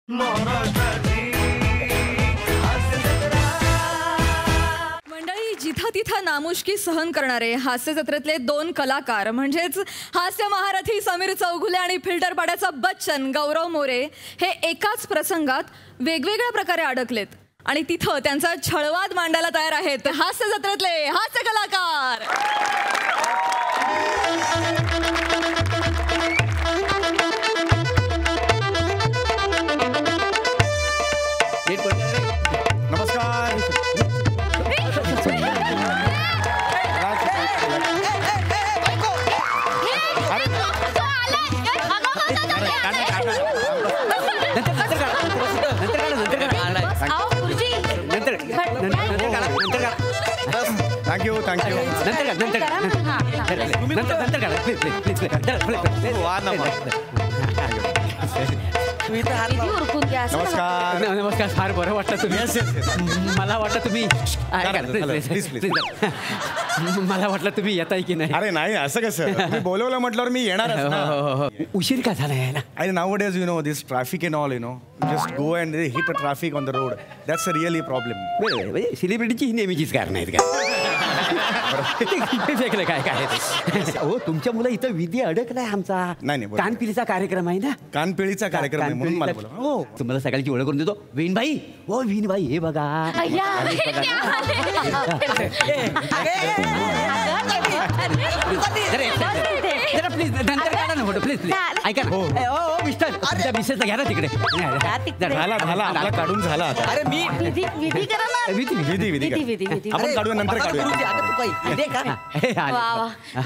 मंडळी, जिथं तिथं नामुष्की सहन करणारे हास्य जत्रेतले दोन कलाकार म्हणजेच हास्य महारथी समीर चौगुले आणि फिल्टर पाड्याचा बच्चन गौरव मोरे हे एकाच प्रसंगात वेगवेगळ्या प्रकारे अडकलेत आणि तिथं त्यांचा छळवाद मांडायला तयार आहेत हास्य जत्रेतले हास्य कलाकार. नमस्कार. Thank you thank you. नमस्कार. नमस्कार. फार बरं वाटतं तुम्ही. मला वाटलं तुम्ही मला वाटलं तुम्ही येताय की नाही. अरे नाही, असं कसं, मी बोलवलं म्हटल्यावर मी येणार. उशीर का झाला यायला. I nowadays, you know, this traffic and all, you know, just go and hit a traffic on the road. That's a really problem. म्हणजे सेलिब्रिटीची ही नेहमीचीच कारण आहेत का. फेकलं काय काय हो तुमच्या मुलं इथं विधी अडकलाय आमचा. नाही कानपिलीचा कार्यक्रम आहे ना. कानपिळीचा कार्यक्रम आहे म्हणून मला बोला. हो तुम्हाला सगळ्यांची ओळख करून देतो. विनबाई, हो विनबाई, हे बघा. प्लीज नंतर काढा ना फोटो. प्लीज ऐका ना. हो मिस्टर, तुमच्या मिसेसचा घ्या ना तिकडे. झाला झाला आपला काढून झाला आता. अरे मी विधी करा ना. विधी आपण काढूया, नंतर काढूया.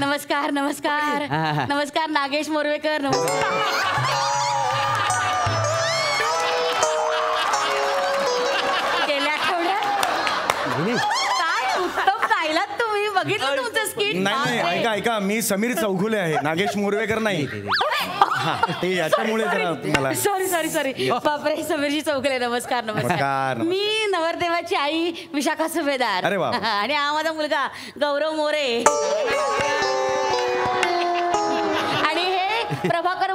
नमस्कार नमस्कार नमस्कार. नागेश मोरवेकर. गेल्या आठवड्यात काय उत्तम गायलात तुम्ही. बघितलं तुमचं स्किट. नाही ऐका ऐका, मी समीर चौगुले आहे, नागेश मोरवेकर नाही. ते याच्यामुळे जरा मला. सॉरी बापरे. समीरजी चौगुले. नमस्कार नमस्कार. मी नवरदेवाची आई विशाखा सुभेदार. अरे वा. आणि हा माझा मुलगा गौरव मोरे. आणि हे प्रभाकर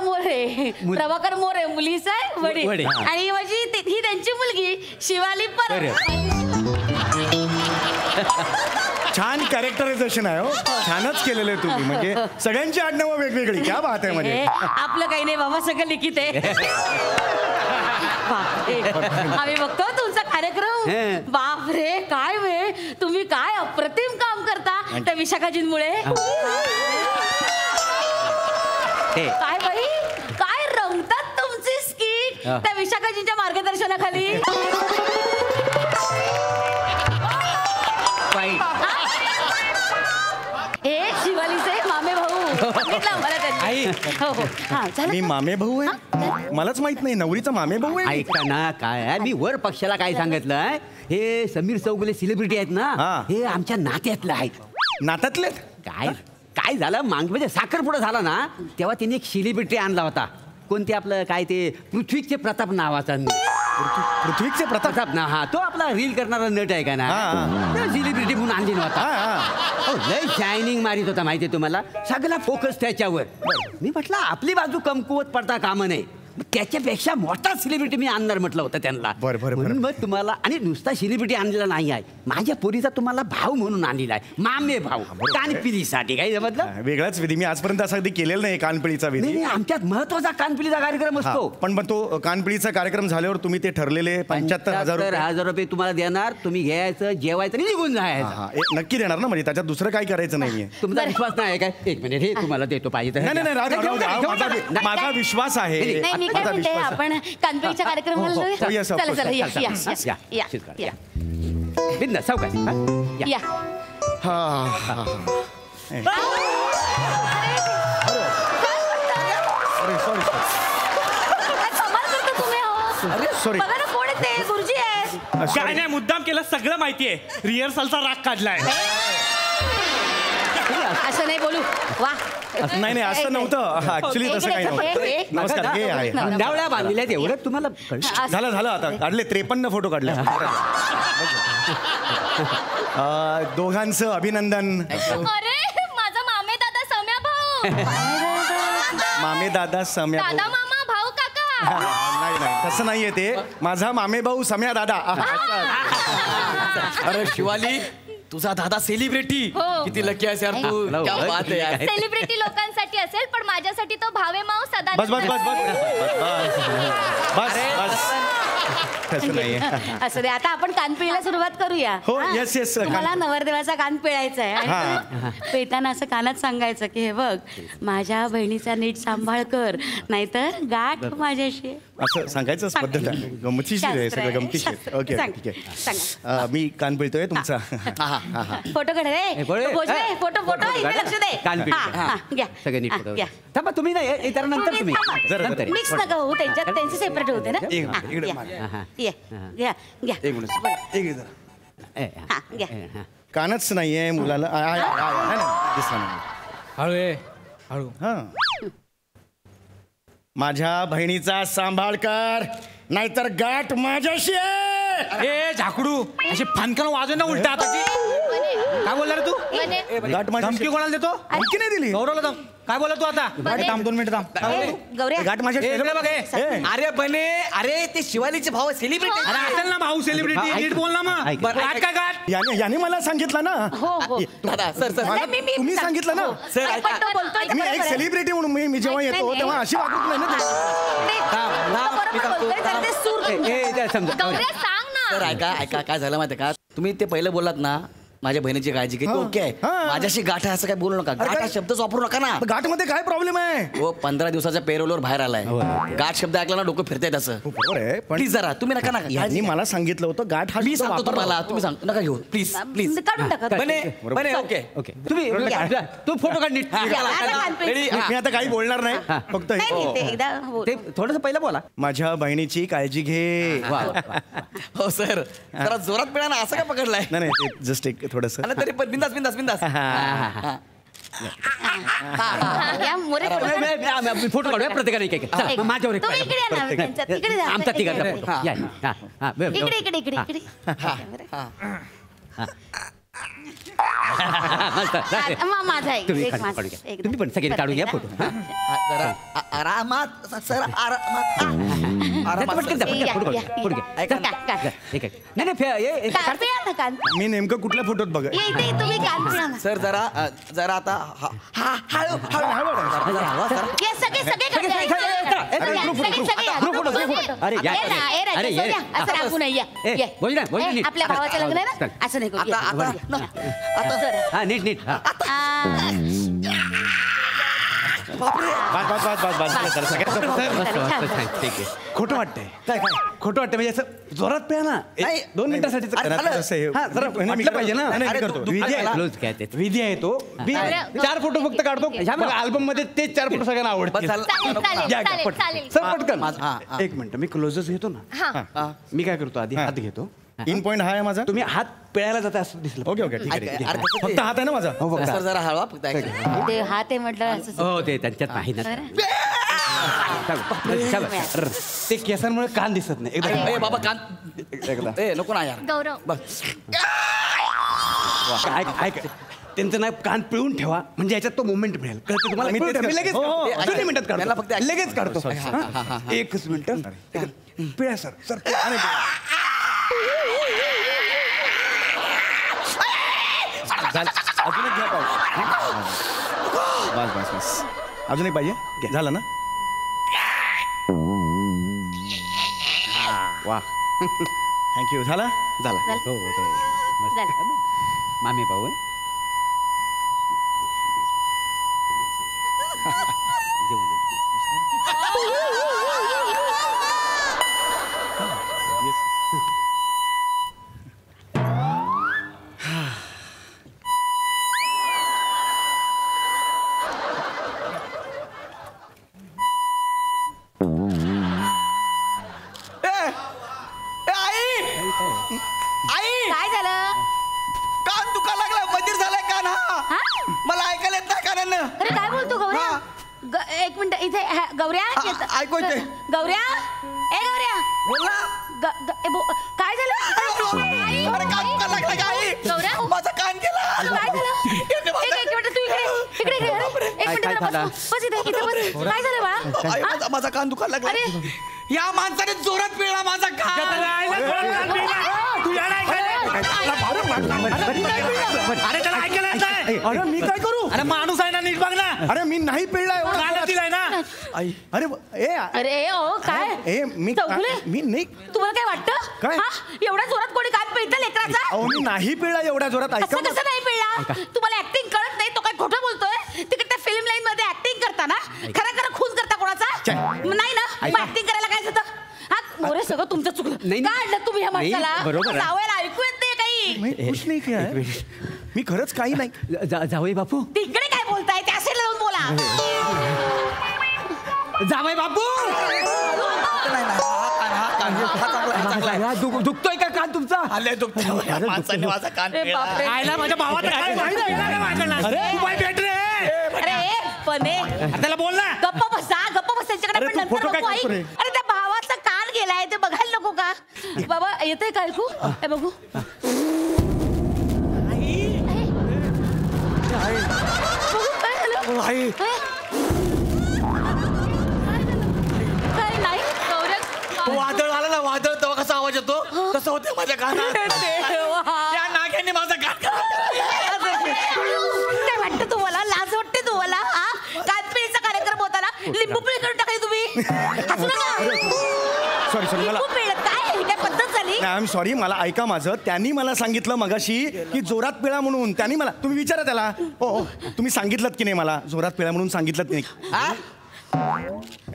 मोरे मुलीचा आहे वडील. आणि ही त्यांची मुलगी शिवाली परब. छान कॅरेक्टरायझेशन आहे. हो छानच केलेलं आहे तुम्ही. म्हणजे सगळ्यांची आडनावं वेगवेगळी. क्या बात आहे. म्हणजे आपलं काही नाही बाबा, सगळं लिखित आहे. आम्ही बघतो तुमचा कार्यक्रम. बापरे काय वेळ. तुम्ही काय अप्रतिम काम करता त्या विशाखाजींमुळे. काय बाई, काय रंगतात तुमची स्किट त्या विशाखाजींच्या मार्गदर्शनाखाली. हे शिवालीचे मामे भाऊ. मी मामे भाऊ आहे. मलाच माहित नाही नवरीचा मामे भाऊ आहे. ऐका ना काय, मी वर पक्षाला काय सांगितलं. हे समीर चौगुले सेलिब्रिटी आहेत ना, हे आमच्या नात्यातलं आहेत. नात्यातले काय काय झालं म्हणजे साखरपुडा झाला ना, तेव्हा त्यांनी एक सेलिब्रिटी आणला होता. कोणते आपलं काय ते पृथ्वीचे प्रताप नावाचा. पृथ्वीचे प्रताप ना. हा तो आपला रील करणारा नट आहे का ना. सेलिब्रिटी म्हणून आणली नव्हता. लय शायनिंग मारित होता माहितीये तुम्हाला. सगळा फोकस त्याच्यावर. मी म्हटलं आपली बाजू कमकुवत पडता कामा नये. त्याच्यापेक्षा मोठा सेलिब्रिटी मी आणणार म्हटलं होतं त्यांना. म्हणून मग तुम्हाला. आणि नुसता सेलिब्रिटी आणलेला नाही आहे, माझ्या पोरीचा तुम्हाला भाऊ म्हणून आणलेला आहे. मामे भाऊ. कानपिलीसाठी. काय समजलं. वेगळाच विधी. मी आजपर्यंत असं कधी केलेलं नाही कानपिळीचा विधी. आमच्यात महत्वाचा कानपिलीचा कार्यक्रम असतो. पण तो कानपिळीचा कार्यक्रम झाल्यावर तुम्ही ते ठरलेले 75,000 रुपये तुम्हाला देणार. तुम्ही घ्यायचं, जेवायचं आणि निघून जायचं. नक्की देणार ना. म्हणजे त्याच्यात दुसरं काय करायचं नाहीये. तुमचा विश्वास नाही काय. एक मिनिट, हे तुम्हाला देतो पाहिजे. माझा विश्वास आहे. मी काय म्हणते, आपण कानपिलीच्या कार्यक्रमाला जाऊया. चला या सावकाश या. सॉरी. गुरुजी आहे. काय नाही, मुद्दाम केलं. सगळं माहितीये. रिहर्सलचा राग काढलाय. असं नाही बोलू. वा. नाही असं नव्हतं. ऍक्च्युली तसं काही नव्हतं. नमस्कार. हे आहे डावळ्या बांधलेल्या एवढं तुम्हाला झालं आता काढले. 53 फोटो काढले. दोघांचं अभिनंदन. अरे माझा मामे दादा सम्या भाऊ. मामे दादा सम्या दादा मामा भाऊ काका. नाही नाही तसं नाहीये ते माझा मामे भाऊ सम्या दादा अरे शिवाली तुझा दादा सेलिब्रिटी किती लकी आहेस यार तू क्या बात आहे यार. सेलिब्रिटी लोकांसाठी असेल पण माझ्यासाठी तो भावे माव सदा बस बस बस बस बस बस तसं नाहीये असं दे. आता आपण कान पिळायला सुरुवात करूया. हो, हा? yes, yes, तुम्हाला कान- नवरदेवाचा कान पिळायचा आहे आणि पिळताना असं कानात सांगायचं की हे बघ माझ्या बहिणीचा नीट सांभाळ कर नाहीतर गाठ माझ्याशी आहे. असं सांगायचं पद्धत आहे गमतीशीर आहे सगळं गमतीशीर. शास्त्र. ओके सांग, ठीक आहे सांगा. मी कान पिळतोय तुमचा फोटो काढ रे फोटो फोटो इकडे लक्ष दे. कान पिळतो. हा, हा, घ्या सगळे नीट हा, फोटो. घ्या. थांबा तुम्ही नाही त्यानंतर तुम्ही नंतर. मिक्स नका होऊ त्यांच्यात त्यांचे सेपरेट होते ना. एक हा, इकडे घ्या. हा. घ्या घ्या घ्या एक मिनिट एक जरा. ए, हा, घ्या. हा. कानच नाहीये मुलाला नाही, नाही, दिसला नाही. हळू हळू हा माझ्या बहिणीचा सांभाळ कर नाहीतर गाठ माझ्याशी आहे. ए झाकडू अशी फानकन वाजव ना उलटा हाताची काय बोलला रे तू गाठ माझ्याशी धमकी कोणाला देतो धमकी नाही दिली गौरवला दम काय बोला तू आता थांब 2 मिनिट थांब ए, गौऱ्या गाठ माझ्याशी ए, इकडे बघ, ए. ए, अरे बने अरे ते शिवालीचे भाऊ सेलिब्रिटी अरे असेल ना भाऊ सेलिब्रिटी नीट बोल ना मग ऐक. गाठ काय गाठ याने मला सांगितलं ना हो हो दादा सर सर मला- नाही, मी- तुम्ही सांगितलं ना सर, पण तो बोलतोय मी बरोबर एक आहे. सेलिब्रिटी म्हणून मी जेव्हा नाही, येतो नाही, तेव्हा अशी वागणूक नाही ना द्यायची. ते बरोबर बोलतोय, तर ते सूर करून ए, त्या समजा गौऱ्या सांग ना सर ऐका काय झालं माहिती का तुम्ही ते पहिलं बोललात ना माझ्या बहिणीची काळजी घे हा. ओके आहे हा. माझ्याशी गाठ आहे असं काय बोलू नका गाठ हा काय? शब्दच वापरू नका ना गाठ मध्ये काय प्रॉब्लेम आहे हो 15 दिवसाच्या पेरोलवर बाहेर आलाय गाठ शब्द ऐकला ना डोकं फिरतंय तसं बरोबर आहे पण प्लीज जरा तुम्ही नका नका यांनी मला सांगितलं होतं गाठ हा मी शब्द सांगतो वापरा. तुम्हाला तुम्ही सांग नका घेऊ प्लीज प्लीज काढून टाका बने बने ओके ओके तुम्ही तू फोटो काढ नीट घ्या, आता कान पिळ. रेडी मी आता काही बोलणार नाही फक्त नाही, हे. नाही, ते एकदा बोल. ते थोडस पहिलं बोला माझ्या बहिणीची काळजी घे वा, वा, वा. हो सर जरा जोरात पिळा ना असं काय पकडलाय नाही नाही ते जस्ट एक थोडस आणि तरी पण बिंदास बिंदास बिंदास या मोरे आम्ही फोटो काढूया प्रत्येकाने एक एक. चला, एक. माझ्यावर एक तुम्ही इकडे या ना, त्यांच्यात. इकडे जा. आमचा तिघांचा इकडे. फोटो या, हा, हा, बरं, इकडे इकडे इकडे इकडे मस्त. माझा एक तुम्ही एक काढून माझा घ्या. एक. तुम्ही पण सगळे काढून घ्या फोटो हा. जरा आरामात सर आरामात आरामात पटकन जा, पटकन, या, फोटो या, काढ, या. फोटो घ्या. ऐका, काढ. एक एक. नाही नाही कान पिळा ना कान. मी नेमकं कुठल्या फोटोत बघ ये इथे तुम्ही कान पिळा ना. सर जरा आता हळू जरा हवा सर ये सगळे सगळे काढ. सगळे या. Group photo. अरे, या, ये ना, ये राजा, अरे, ये. सोन्या, असं राखू नये. ए, ये. बोल ना, बोल ए, नीट. आपल्या भावाचं लग्न आहे ना असं नाही करू. आता हा नीट नीट हा. ठीक आहे खोटं वाटतंय काय खोटं वाटतंय म्हणजे असं जोरात प्या ना नाही. 2 मिनिटासाठी अरे, जरा वाटलं पाहिजे ना नाही, मी करतो. विधी आहे. क्लोज काय ते विधी आहे तो मी 4 फोटो फक्त काढतो अल्बम मध्ये तेच 4 फोटो सगळ्यांना आवडतात चालेल चालेल घ्या, घ्या, चालेल पटकन. चालेल सर पटकन हा. एक मिनिट मी क्लोजच घेतो ना हा मी काय करतो आधी हात घेतो इन पॉइंट हा आहे माझा तुम्ही हात पिळायला जाता असं दिसलं ओके ओके ठीक आहे, ठीक आहे अरे, कसं ते- फक्त हात आहे ना माझा हो सर जरा हळवा फक्त ऐका. ते हात आहे म्हटलं असं हो ते त्यांच्यात नाही ना ते केसांमुळे कान दिसत नाही एकदा ए बाबा कान एकदा ए नको ना यार गौरव बस ऐक ऐक त्यांचं ना कान पिळून ठेवा म्हणजे याच्यात तो मोमेंट मिळेल कळतं तुम्हाला मी तेच लगेच करतो. हो, हो. 2 मिनिटात त्यांना काढतो फक्त लगेच काढतो हा. एकच मिनिट पिळा सर सर अजून एक घ्या पाहिजे बस बस बस अजून एक पाहिजे घ्या. झालं ना वा थँक्यू झाला झाला हो हो ते मस्त. झालं. मामे भाऊ आहे जेवण आई काय झालं कान दुखा लागला बधीर झालाय कान हा? हा मला ऐकायला येत नाही कानानं अरे काय बोलतो गौऱ्या हा. एक मिनिट इथे गौऱ्या ऐकू येतंय. गौऱ्या ए गौऱ्या बोल ना काय झालं आई, अरे कान दुखा लागला का आई गौऱ्या माझा कान गेला काय झालं एक मिनिट तू इकडे इकडे अरे, एक मिनिट काय जरा झालं? बस इथे बस काय झालं बाळा आई, माझा कान दुखा लागला अरे या माणसाने जोरात पिळला माझा कान. अरे त्याला ऐकायला येत नाही. अरे मी काय करू? अरे माणूस आहे ना, नीट बघ ना. अरे मी नाही पिळला एवढा. कानात दिलाय ना. अरे ए अरे ओ काय ए मी चौगुले? मी नाही. तुम्हाला काय वाटतं काय? हा? एवढ्या जोरात कोणी कान पिळतं लेकराचा? अहो मी नाही पिळला एवढ्या जोरात. ऐका असं कसं नाही पिळला? तुम्हाला ऍक्टिंग कळत नाही? तो काय खोटं बोलतोय? तिकडे त्या फिल्म लाईन मध्ये ऍक्टिंग करता ना, खरं खून करता कोणाचा नाही ना? मग ऍक्टिंग करायला काय होतं? हा मोरे सगळं तुमचं चुकलं. नाही, काय आणलं तुम्ही ह्या नाही, माणसाला? बरोबर आहे. जावयाला ऐकू येत नाही काही. मी खुश नाही किया है. मी खरंच काही नाही. जावई बापू, तिकडे काय बोलताय? त्या साईडला जाऊन बोला. जावई बापू. दुखतोय का कान तुमचा? माणसाने माझा कान अरे पिळला. बापरे. आयला माझ्या भावाचा काय नाही पिळला का माझ्याला? तू काय भेट रे. अरे पने त्याला बोल ना. गप्प बसा त्याच्याकडे. अरे पण तू नंतर फोटो काय नको करतो रे? ऐक. अरे त्या भावाचा कान गेलाय ते बघायला नको का? बाबा येतंय का ऐकू? हे बघू. बघू, काय झालं? आई. काय नाही गौरव. वादळ आलं ना, वादळ तेव्हा कसा आवाज येतो तसं होते माझ्या कानात. देवा. या नाग्याने माझा कान काय वाटतं तुम्हाला? लाज वाटते तुम्हाला? हा कानपिळीचा कार्यक्रम होता ना, लिंबू पिळी करून टाकली तुम्ही. हसू नका. सॉरी मला लिंबू पिळलं काय? ही काय पद्धत झाली? I am sorry. मला ऐका माझं. त्यांनी मला सांगितलं मगाशी की जोरात पिळा म्हणून. त्यांनी मला, तुम्ही विचारा त्याला. हो तुम्ही सांगितलं की नाही मला जोरात पिळा म्हणून? सांगितलं की नाही?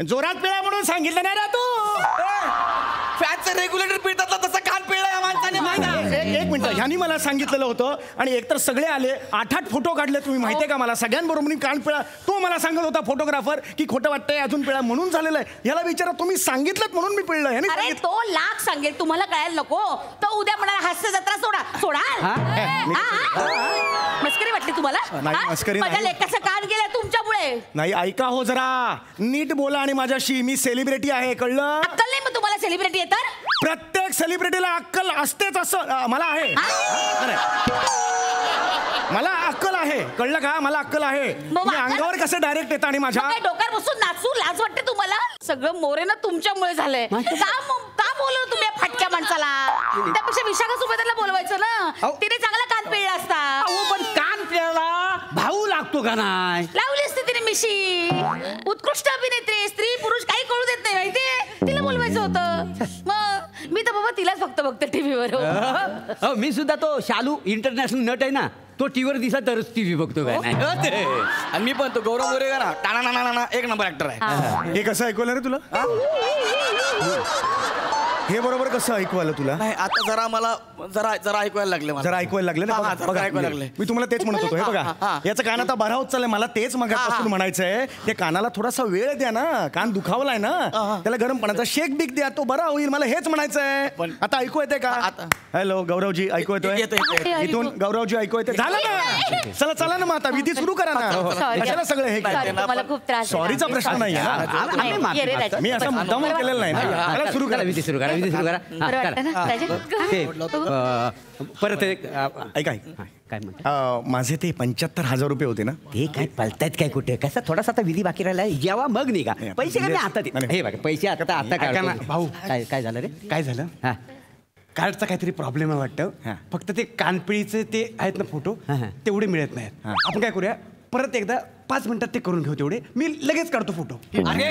जोरात पिळा म्हणून सांगितलं नाही रे तू. फॅनचं रेग्युलेटर पिळतात ना, तसं कान पिळला या माणसाने माझा. एक मिनिट. ह्यांनी मला सांगितलेलं होतं आणि एकतर सगळे आले. 8 फोटो काढले. तुम्ही माहितीये का मला? सगळ्यांबरोबर कान पिळा. तो मला सांगत होता फोटोग्राफर की खोटं वाटतंय अजून पिळा म्हणून झालेलं आहे. याला विचारा तुम्ही सांगितलं म्हणून मी पिळलं. ह्याने अरे सांगितलं. तो लाख सांगेल, तुम्हाला कळायला नको. तो उद्या म्हणाला हास्य जत्रा सोडा. मस्करी वाटली तुम्हाला? नाही, हा? मस्करी माझ्या नाही. लेकाचं कान गेलंय तुमच्यामुळे. नाही ऐका हो जरा. नीट बोला आणि माझ्याशी. मी सेलिब्रिटी आहे, कळलं? अक्कल नाही मग तुम्हाला सेलिब्रिटी आहे तर? प्रत्येक सेलिब्रिटीला अक्कल असतेच असं मला आहे. नाही. मला अक्कल आहे, कळलं का? मला अक्कल आहे. मग मी अंगावर कसं डायरेक्ट येतं आणि माझ्या काय डोक्यावर बसून नाचू? लाज वाटते तुम्हाला? सगळं मोरेनं तुमच्यामुळे झालंय. का बोलवलं तुम्ही या फाटक्या माणसाला? त्यापेक्षा विशाखा सुभेदारला बोलवायचं ना. तिने चांगला कान पिळला असता. अहो पण कान पिळायला भाऊ लागतो का नाही? लावली असती तिने मिशी. उत्कृष्ट अभिनेत्री, स्त्री पुरुष काही कळू देत नाही माहितीये. तिला बोलवायचं होतं. मग मी तर बाबा तिलाच फक्त बघते टीव्हीवर. अहो मी सुद्धा तो शालू इंटरनॅशनल नट आहे ना, तो टीव्हीवर दिसा तरच टीव्ही बघतो काय नाही. आणि मी पण तो गौरव मोरे का ना, टाणा एक नंबर ऍक्टर आहे. हे कसं ऐकवलं रे तुला? हे बरोबर कसं ऐकू आलं तुला? नाही आता जरा मला जरा ऐकवायला लागले मला. जरा ऐकवायला लागले ना. हा, जरा बघा, ऐकवायला लागले. मी तुम्हाला तेच म्हणत होतो. हे बघा याचं कान आता बरा होत चाललंय. मला तेच मगापासून म्हणायचंय. ते कानाला थोडासा वेळ द्या ना. कान दुखावलाय ना, त्याला गरम पाण्याचा शेक बिक द्या, तो बरा होईल. मला हेच म्हणायचंय. आता ऐकू येते का? हॅलो गौरवजी, ऐकू येतोय? येतोय. इथून गौरवजी ऐकू येते? झालं ना? चला ना मग आता विधी सुरू करा ना. कशाला सगळं हे Sorry, तुम्हाला खूप त्रास झाला. सॉरीचा प्रश्न नाही आहे. ये रे राजा. मी असं मुद्दाम केलेलं नाही ना. त्याला सुरू करा. विधी सुरू करा. बरं वाटतं ना, राजा? ते, परत एक ऐका काय म्हणतो? माझे ते 75,000 रुपये होते ना. ते काय पलतायत काय कुठे? कसं थोडासा आता विधी बाकी राहिला जेव्हा मग निघा. पैसे काय आता नाही. हे बघा पैसे आता ऐका ना, भाऊ. काय झालं रे? काय झालं? हा कार्डचा काहीतरी प्रॉब्लेम आहे वाटतं. फक्त ते कानपिळीचे ते आहेत ना फोटो, तेवढे मिळत नाहीत. आपण काय करूया, परत एकदा 5 मिनिटात ते करून घेऊ. तेवढे मी लगेच काढतो फोटो. अरे